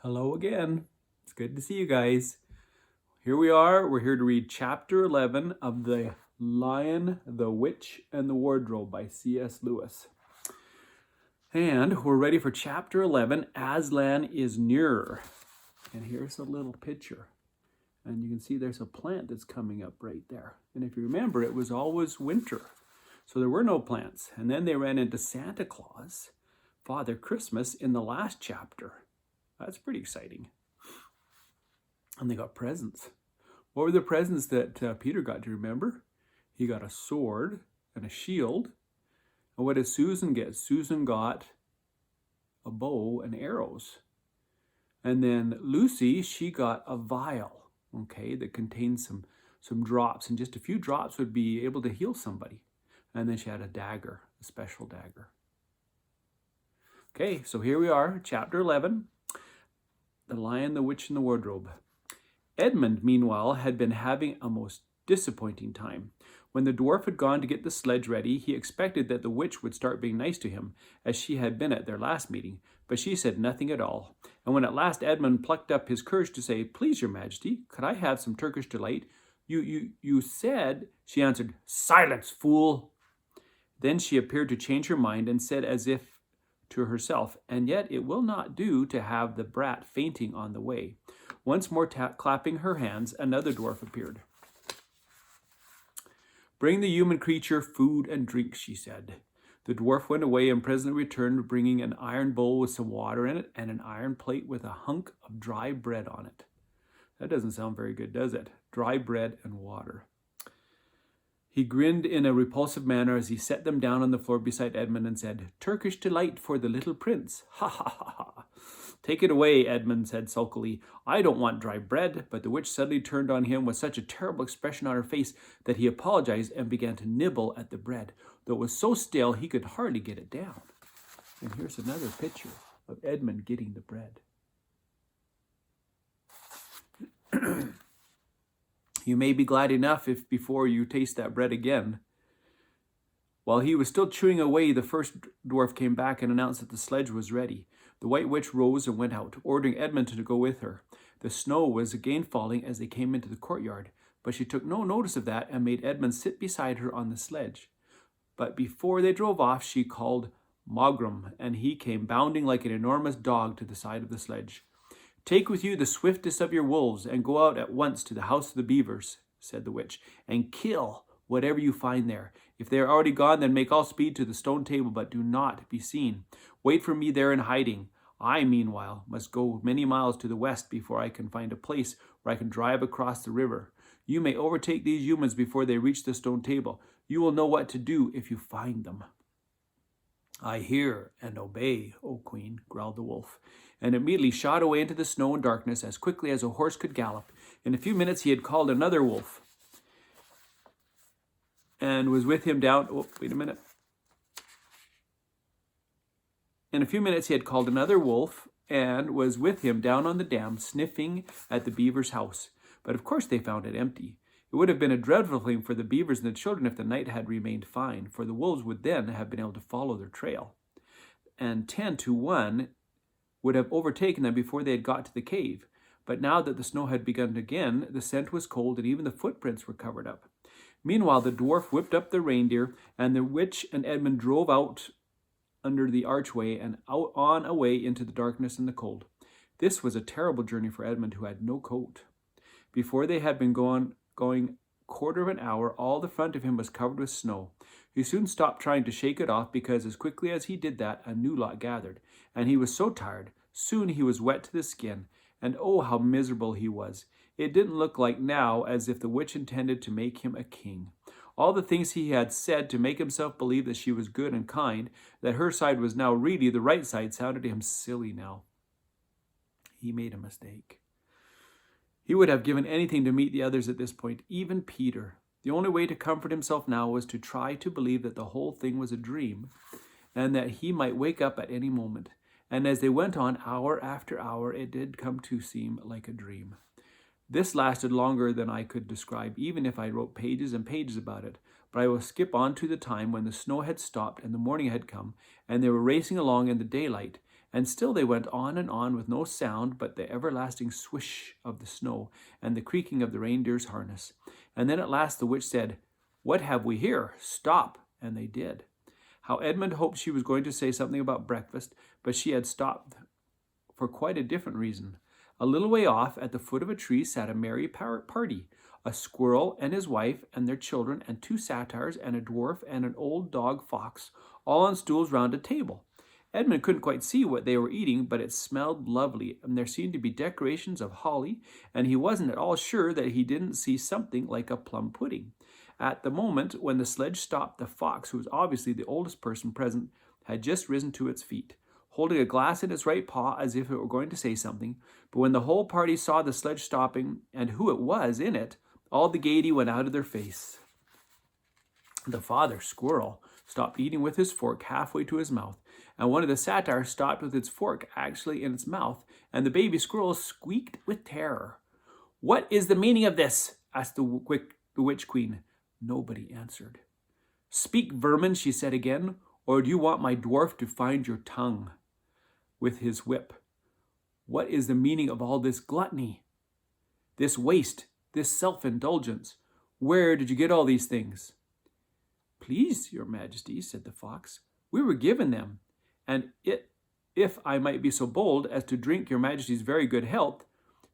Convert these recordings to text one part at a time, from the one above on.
Hello again. It's good to see you guys. Here we are. We're here to read chapter 11 of The Lion, the Witch, and the Wardrobe by C.S. Lewis. And we're ready for chapter 11, Aslan is Nearer. And here's a little picture. And you can see there's a plant that's coming up right there. And if you remember, it was always winter. So there were no plants. And then they ran into Santa Claus, Father Christmas, in the last chapter. That's pretty exciting. And they got presents. What were the presents that Peter got? Do you remember? He got a sword and a shield. And what did Susan get? Susan got a bow and arrows. And then Lucy, she got a vial, okay, that contains some drops. And just a few drops would be able to heal somebody. And then she had a dagger, a special dagger. Okay, so here we are, chapter 11. The Lion, the Witch, and the Wardrobe. Edmund, meanwhile, had been having a most disappointing time. When the dwarf had gone to get the sledge ready, he expected that the witch would start being nice to him, as she had been at their last meeting, but she said nothing at all. And when at last Edmund plucked up his courage to say, "Please, your majesty, could I have some Turkish delight? You said," she answered, "Silence, fool!" Then she appeared to change her mind and said as if to herself, "And yet it will not do to have the brat fainting on the way." Once more clapping her hands, another dwarf appeared. "Bring the human creature food and drink," she said. The dwarf went away and presently returned, bringing an iron bowl with some water in it and an iron plate with a hunk of dry bread on it. That doesn't sound very good, does it? Dry bread and water. He grinned in a repulsive manner as he set them down on the floor beside Edmund and said, "Turkish delight for the little prince. Ha ha ha ha." "Take it away," Edmund said sulkily. "I don't want dry bread." But the witch suddenly turned on him with such a terrible expression on her face that he apologized and began to nibble at the bread, though it was so stale he could hardly get it down. And here's another picture of Edmund getting the bread. You may be glad enough if before you taste that bread again. While he was still chewing away, the first dwarf came back and announced that the sledge was ready. The White Witch rose and went out, ordering Edmund to go with her. The snow was again falling as they came into the courtyard, but she took no notice of that and made Edmund sit beside her on the sledge. But before they drove off, she called Mogram, and he came bounding like an enormous dog to the side of the sledge. "Take with you the swiftest of your wolves and go out at once to the house of the beavers," said the witch, "and kill whatever you find there. If they are already gone, then make all speed to the stone table, but do not be seen. Wait for me there in hiding. I, meanwhile, must go many miles to the west before I can find a place where I can drive across the river. You may overtake these humans before they reach the stone table. You will know what to do if you find them." "I hear and obey, O Queen," growled the wolf, and immediately shot away into the snow and darkness as quickly as a horse could gallop. In a few minutes he had called another wolf and was with him down... In a few minutes he had called another wolf and was with him down on the dam, sniffing at the beaver's house. But of course they found it empty. It would have been a dreadful thing for the beavers and the children if the night had remained fine, for the wolves would then have been able to follow their trail. And 10 to 1 would have overtaken them before they had got to the cave. But now that the snow had begun again, the scent was cold and even the footprints were covered up. Meanwhile, the dwarf whipped up the reindeer, and the witch and Edmund drove out under the archway and out on away into the darkness and the cold. This was a terrible journey for Edmund, who had no coat. Before they had been going quarter of an hour, all the front of him was covered with snow. He soon stopped trying to shake it off, because as quickly as he did that, a new lot gathered, and he was so tired. Soon he was wet to the skin, and oh, how miserable he was. It didn't look like now as if the witch intended to make him a king. All the things he had said to make himself believe that she was good and kind, that her side was now really the right side, sounded to him silly now. He made a mistake. He would have given anything to meet the others at this point, even Peter. The only way to comfort himself now was to try to believe that the whole thing was a dream, and that he might wake up at any moment. And as they went on, hour after hour, it did come to seem like a dream. This lasted longer than I could describe, even if I wrote pages and pages about it. But I will skip on to the time when the snow had stopped and the morning had come, and they were racing along in the daylight, And still they went on and on with no sound but the everlasting swish of the snow and the creaking of the reindeer's harness. And then at last the witch said, "What have we here? Stop!" And they did. How Edmund hoped she was going to say something about breakfast, but she had stopped for quite a different reason. A little way off, at the foot of a tree, sat a merry party. A squirrel and his wife and their children and 2 satyrs and a dwarf and an old dog fox, all on stools round a table. Edmund couldn't quite see what they were eating, but it smelled lovely, and there seemed to be decorations of holly, and he wasn't at all sure that he didn't see something like a plum pudding. At the moment when the sledge stopped, the fox, who was obviously the oldest person present, had just risen to its feet, holding a glass in its right paw as if it were going to say something. But when the whole party saw the sledge stopping and who it was in it, all the gaiety went out of their face. The father squirrel stopped eating with his fork halfway to his mouth, and one of the satyrs stopped with its fork actually in its mouth, and the baby squirrel squeaked with terror. "What is the meaning of this?" asked the witch queen. Nobody answered. "Speak, vermin," she said again, "or do you want my dwarf to find your tongue with his whip? What is the meaning of all this gluttony, this waste, this self-indulgence? Where did you get all these things?" "Please, your majesty," said the fox, "we were given them, and if I might be so bold as to drink your majesty's very good health."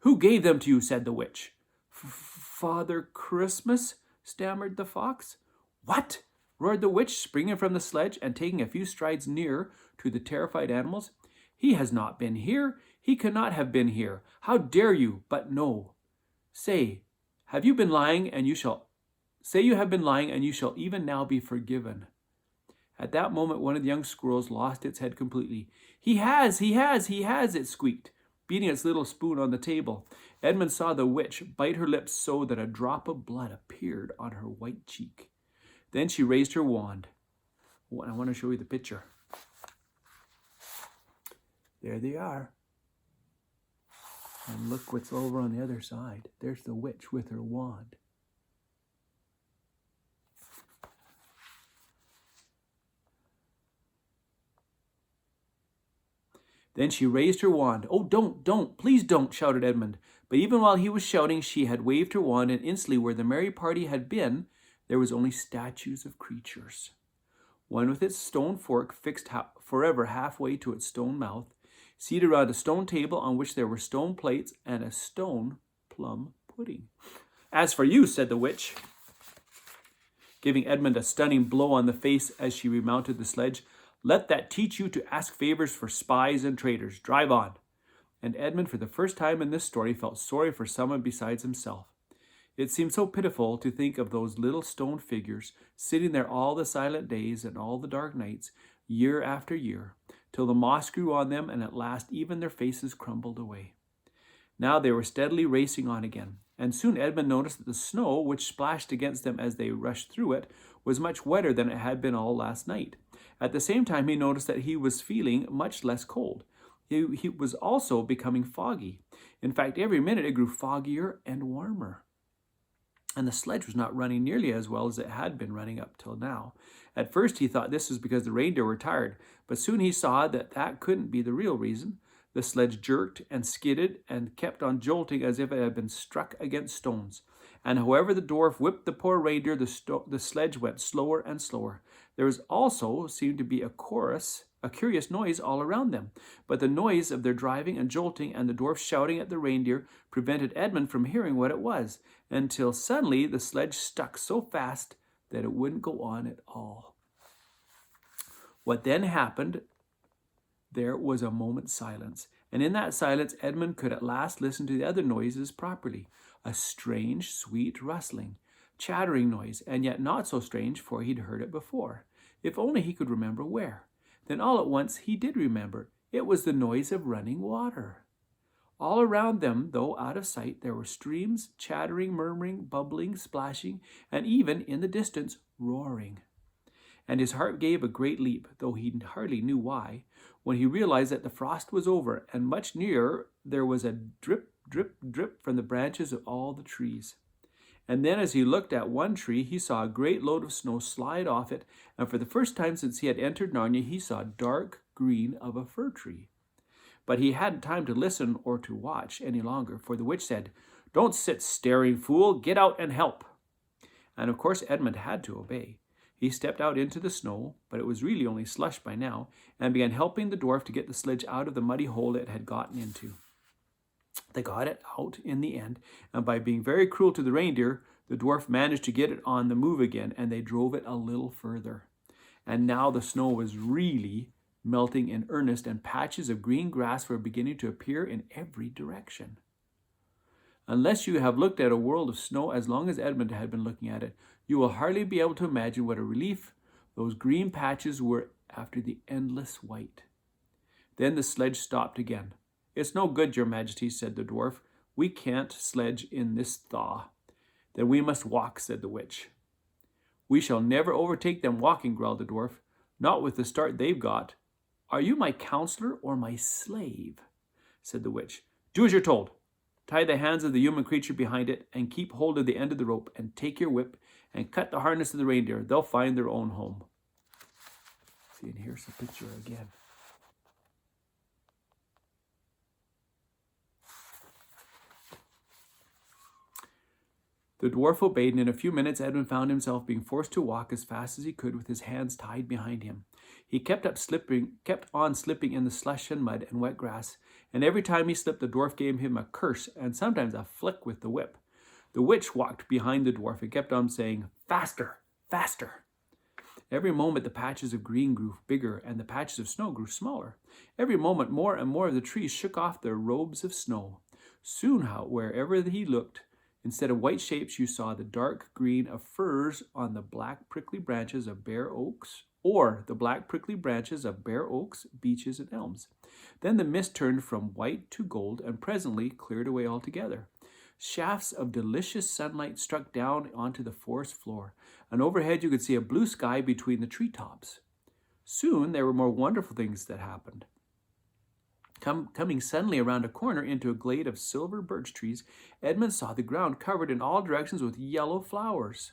"Who gave them to you?" said the witch. "Father Christmas," stammered the fox. "What?" roared the witch, springing from the sledge and taking a few strides nearer to the terrified animals. "He has not been here. He cannot have been here. How dare you? But no. Say, have you been lying, and you shall even now be forgiven." At that moment, one of the young squirrels lost its head completely. He has, it squeaked, beating its little spoon on the table. Edmund saw the witch bite her lips so that a drop of blood appeared on her white cheek. Then she raised her wand. I want to show you the picture. There they are. And look what's over on the other side. There's the witch with her wand. Then she raised her wand. "Oh, don't, please don't," shouted Edmund. But even while he was shouting, she had waved her wand, and instantly where the merry party had been, there was only statues of creatures. One with its stone fork fixed forever halfway to its stone mouth, seated around a stone table on which there were stone plates and a stone plum pudding. "As for you," said the witch, giving Edmund a stunning blow on the face as she remounted the sledge, "let that teach you to ask favors for spies and traitors. Drive on." And Edmund, for the first time in this story, felt sorry for someone besides himself. It seemed so pitiful to think of those little stone figures sitting there all the silent days and all the dark nights, year after year, till the moss grew on them and at last even their faces crumbled away. Now they were steadily racing on again, and soon Edmund noticed that the snow, which splashed against them as they rushed through it, was much wetter than it had been all last night. At the same time, he noticed that he was feeling much less cold. He was also becoming foggy. In fact, every minute it grew foggier and warmer. And the sledge was not running nearly as well as it had been running up till now. At first he thought this was because the reindeer were tired, but soon he saw that that couldn't be the real reason. The sledge jerked and skidded and kept on jolting as if it had been struck against stones. And however the dwarf whipped the poor reindeer, the sledge went slower and slower. There was also seemed to be a curious noise all around them, but the noise of their driving and jolting and the dwarf shouting at the reindeer prevented Edmund from hearing what it was, until suddenly the sledge stuck so fast that it wouldn't go on at all. What then happened, there was a moment's silence, and in that silence Edmund could at last listen to the other noises properly, a strange, sweet rustling, chattering noise, and yet not so strange, for he'd heard it before. If only he could remember where. Then all at once he did remember. It was the noise of running water. All around them, though out of sight, there were streams, chattering, murmuring, bubbling, splashing, and even, in the distance, roaring. And his heart gave a great leap, though he hardly knew why, when he realized that the frost was over, and much nearer there was a drip, drip, drip from the branches of all the trees. And then as he looked at one tree, he saw a great load of snow slide off it, and for the first time since he had entered Narnia, he saw dark green of a fir tree. But he hadn't time to listen or to watch any longer, for the witch said, "Don't sit staring, fool. Get out and help." And of course Edmund had to obey. He stepped out into the snow, but it was really only slush by now, and began helping the dwarf to get the sledge out of the muddy hole it had gotten into. They got it out in the end, and by being very cruel to the reindeer, the dwarf managed to get it on the move again, and they drove it a little further. And now the snow was really melting in earnest, and patches of green grass were beginning to appear in every direction. Unless you have looked at a world of snow as long as Edmund had been looking at it, you will hardly be able to imagine what a relief those green patches were after the endless white. Then the sledge stopped again. "It's no good, your majesty," said the dwarf. "We can't sledge in this thaw." "Then we must walk," said the witch. "We shall never overtake them walking," growled the dwarf. "Not with the start they've got." "Are you my counselor or my slave?" said the witch. "Do as you're told. Tie the hands of the human creature behind it, and keep hold of the end of the rope, and take your whip, and cut the harness of the reindeer. They'll find their own home." See, and here's the picture again. The dwarf obeyed, and in a few minutes Edmund found himself being forced to walk as fast as he could with his hands tied behind him. He kept on slipping in the slush and mud and wet grass, and every time he slipped the dwarf gave him a curse and sometimes a flick with the whip. The witch walked behind the dwarf and kept on saying, "Faster, faster." Every moment the patches of green grew bigger and the patches of snow grew smaller. Every moment more and more of the trees shook off their robes of snow. Soon, wherever he looked, instead of white shapes, you saw the dark green of firs on the black prickly branches of bare oaks, or the black prickly branches of bare oaks, beeches, and elms. Then the mist turned from white to gold and presently cleared away altogether. Shafts of delicious sunlight struck down onto the forest floor, and overhead you could see a blue sky between the treetops. Soon there were more wonderful things that happened. Coming suddenly around a corner into a glade of silver birch trees, Edmund saw the ground covered in all directions with yellow flowers.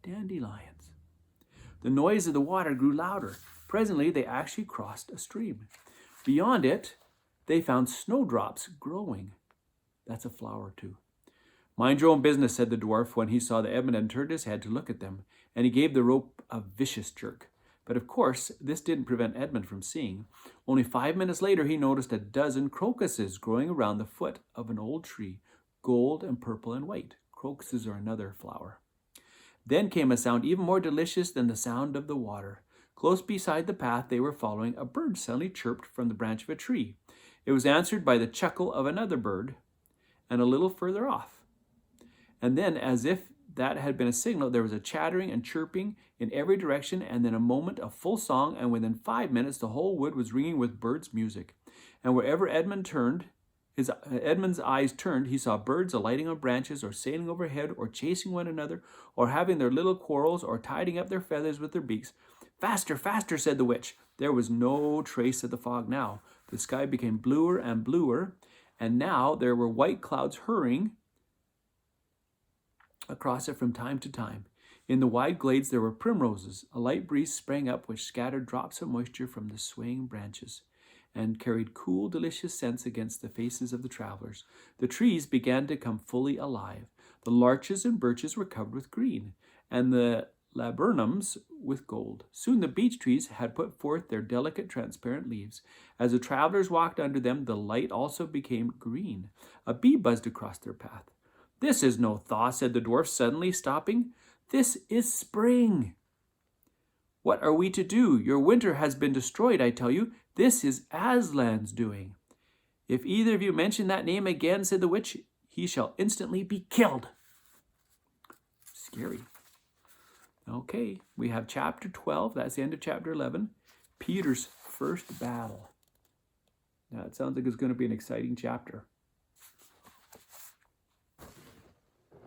Dandelions. The noise of the water grew louder. Presently they actually crossed a stream. Beyond it, they found snowdrops growing. That's a flower too. "Mind your own business," said the dwarf when he saw that Edmund had turned his head to look at them, and he gave the rope a vicious jerk. But of course, this didn't prevent Edmund from seeing. Only 5 minutes later, he noticed a dozen crocuses growing around the foot of an old tree, gold and purple and white. Crocuses are another flower. Then came a sound even more delicious than the sound of the water. Close beside the path they were following, a bird suddenly chirped from the branch of a tree. It was answered by the chuckle of another bird, and a little further off. And then, as if that had been a signal, there was a chattering and chirping in every direction, and then a moment of full song, and within 5 minutes the whole wood was ringing with birds' music. And wherever Edmund's eyes turned, he saw birds alighting on branches, or sailing overhead, or chasing one another, or having their little quarrels, or tidying up their feathers with their beaks. "Faster, faster," said the witch. There was no trace of the fog now. The sky became bluer and bluer, and now there were white clouds hurrying across it from time to time. In the wide glades there were primroses. A light breeze sprang up which scattered drops of moisture from the swaying branches and carried cool, delicious scents against the faces of the travelers. The trees began to come fully alive. The larches and birches were covered with green, and the laburnums with gold. Soon the beech trees had put forth their delicate, transparent leaves. As the travelers walked under them, the light also became green. A bee buzzed across their path. "This is no thaw," said the dwarf, suddenly stopping. "This is spring." "What are we to do? Your winter has been destroyed, I tell you. This is Aslan's doing." "If either of you mention that name again," said the witch, "he shall instantly be killed." Scary. Okay, we have chapter 12. That's the end of chapter 11. Peter's first battle. Now, it sounds like it's going to be an exciting chapter.